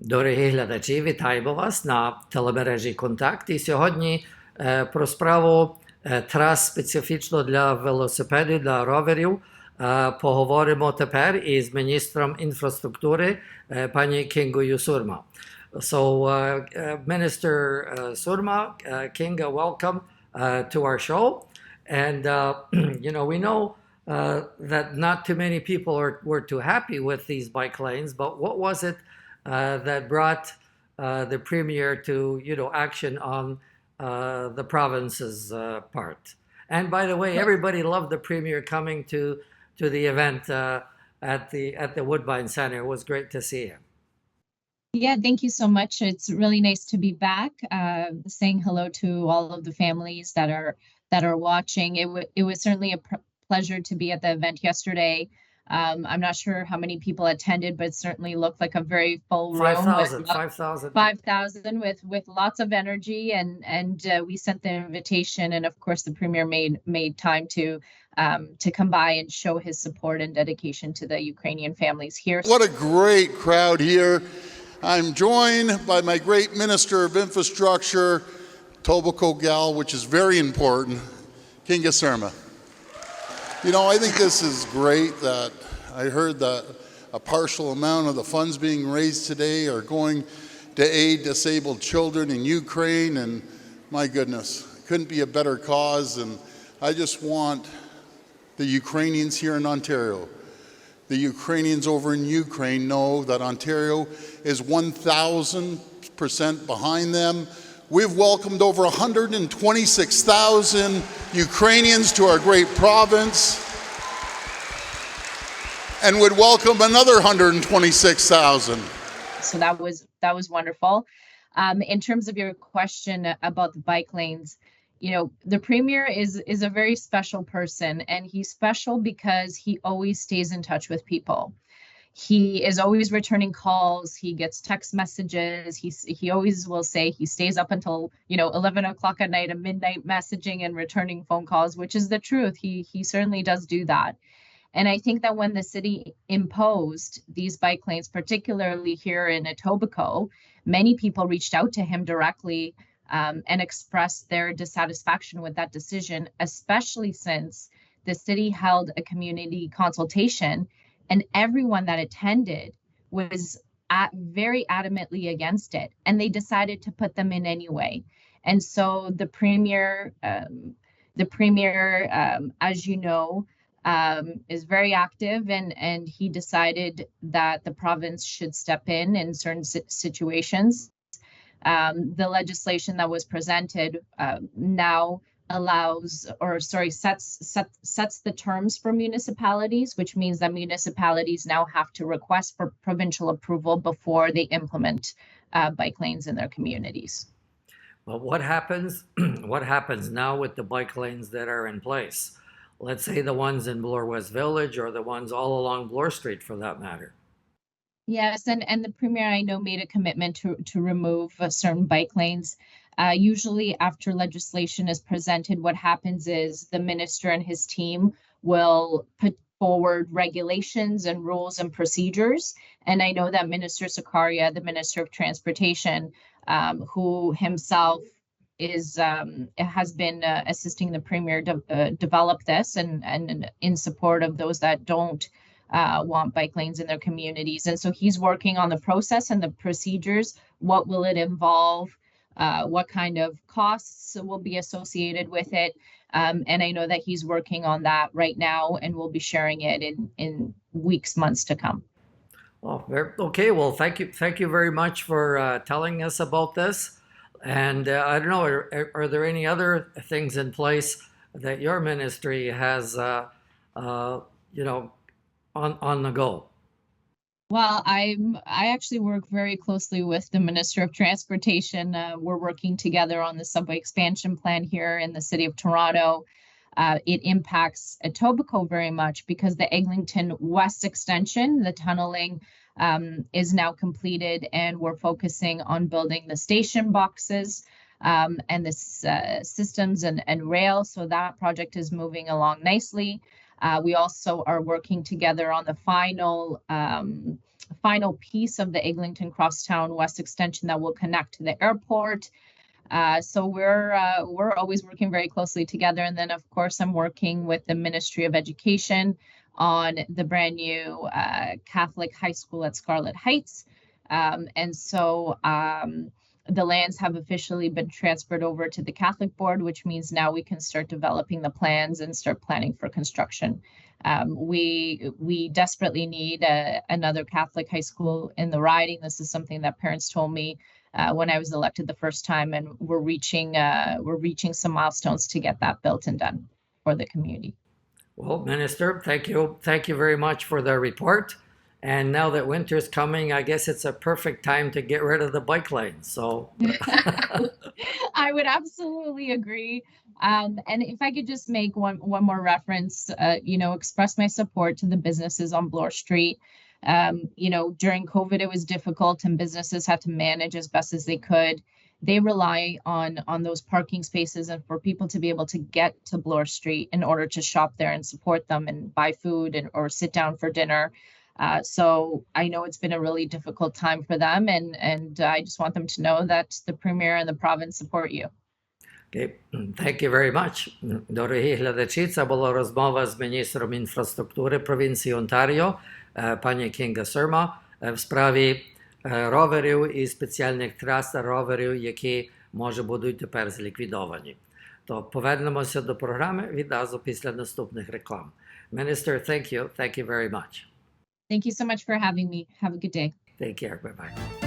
Дорогі глядачі, вітаємо вас на телемережі «Контакт». І сьогодні про справу трас специфічно для велосипедів, для роверів поговоримо тепер із міністром інфраструктури пані Кінгою Сурма. So, Minister Surma, Kinga, welcome to our show. And, we know that not too many people were too happy with these bike lanes, but what was it that brought the premier to, action on the province's part? And by the way, everybody loved the premier coming to the event at the Woodbine Center. It was great to see him. Yeah, thank you so much. It's really nice to be back, saying hello to all of the families that are watching. It was certainly a pleasure to be at the event yesterday. I'm not sure how many people attended, but it certainly looked like a very full room. 5,000 with lots of energy, and we sent the invitation, and of course the premier made time to come by and show his support and dedication to the Ukrainian families here. What a great crowd here. I'm joined by my great Minister of Infrastructure, Tobacco Gal, which is very important, Kinga Surma. I think this is great that I heard that a partial amount of the funds being raised today are going to aid disabled children in Ukraine, and my goodness, couldn't be a better cause. And I just want the Ukrainians here in Ontario, the Ukrainians over in Ukraine know that Ontario is 1,000% behind them. We've welcomed over 126,000 Ukrainians to our great province and would welcome another 126,000. So that was wonderful. In terms of your question about the bike lanes, the premier is a very special person, and he's special because he always stays in touch with people. He is always returning calls. He gets text messages. He always will say he stays up until 11 o'clock at night, and midnight messaging and returning phone calls, which is the truth. He certainly does do that. And I think that when the city imposed these bike lanes, particularly here in Etobicoke, many people reached out to him directly and expressed their dissatisfaction with that decision, especially since the city held a community consultation and everyone that attended was very adamantly against it, and they decided to put them in anyway. And so the premier, as you know, is very active, and he decided that the province should step in certain situations. The legislation that was presented now sets the terms for municipalities, which means that municipalities now have to request for provincial approval before they implement bike lanes in their communities. Well, what happens now with the bike lanes that are in place? Let's say the ones in Bloor West Village, or the ones all along Bloor Street for that matter. Yes, and the premier, I know, made a commitment to remove certain bike lanes. Usually after legislation is presented, what happens is the minister and his team will put forward regulations and rules and procedures. And I know that Minister Sakaria, the Minister of Transportation, who himself has been assisting the premier develop this and in support of those that don't want bike lanes in their communities. And so he's working on the process and the procedures. What will it involve? What kind of costs will be associated with it? And I know that he's working on that right now, and we'll be sharing it in weeks, months to come. Well, okay. Well, thank you very much for telling us about this. And I don't know, are there any other things in place that your ministry has, on the go? Well, I actually work very closely with the Minister of Transportation. We're working together on the subway expansion plan here in the city of Toronto. It impacts Etobicoke very much because the Eglinton West extension, the tunneling, is now completed, and we're focusing on building the station boxes and the systems and rail. So that project is moving along nicely. We also are working together on the final final piece of the Eglinton Crosstown West Extension that will connect to the airport. So we're always working very closely together. And then, of course, I'm working with the Ministry of Education on the brand new Catholic high school at Scarlet Heights. And so the lands have officially been transferred over to the Catholic Board, which means now we can start developing the plans and start planning for construction. We desperately need another Catholic high school in the riding. This is something that parents told me when I was elected the first time, and we're reaching some milestones to get that built and done for the community. Well, Minister, thank you very much for the report. And now that winter's coming, I guess it's a perfect time to get rid of the bike lanes. So I would absolutely agree. And if I could just make one more reference, express my support to the businesses on Bloor Street. During COVID, it was difficult and businesses had to manage as best as they could. They rely on those parking spaces and for people to be able to get to Bloor Street in order to shop there and support them and buy food or sit down for dinner. So I know it's been a really difficult time for them, and I just want them to know that the Premier and the province support you. Okay. Thank you very much. Дорогі глядачі, це була розмова з міністром інфраструктури провінції Онтаріо, пані Kinga Surma, в справі роверів і спеціальних трас роверів, які, може, будуть тепер зліквідовані. То повернемося до програми відразу після наступних реклам. Minister, thank you very much. Thank you so much for having me. Have a good day. Take care. Bye-bye.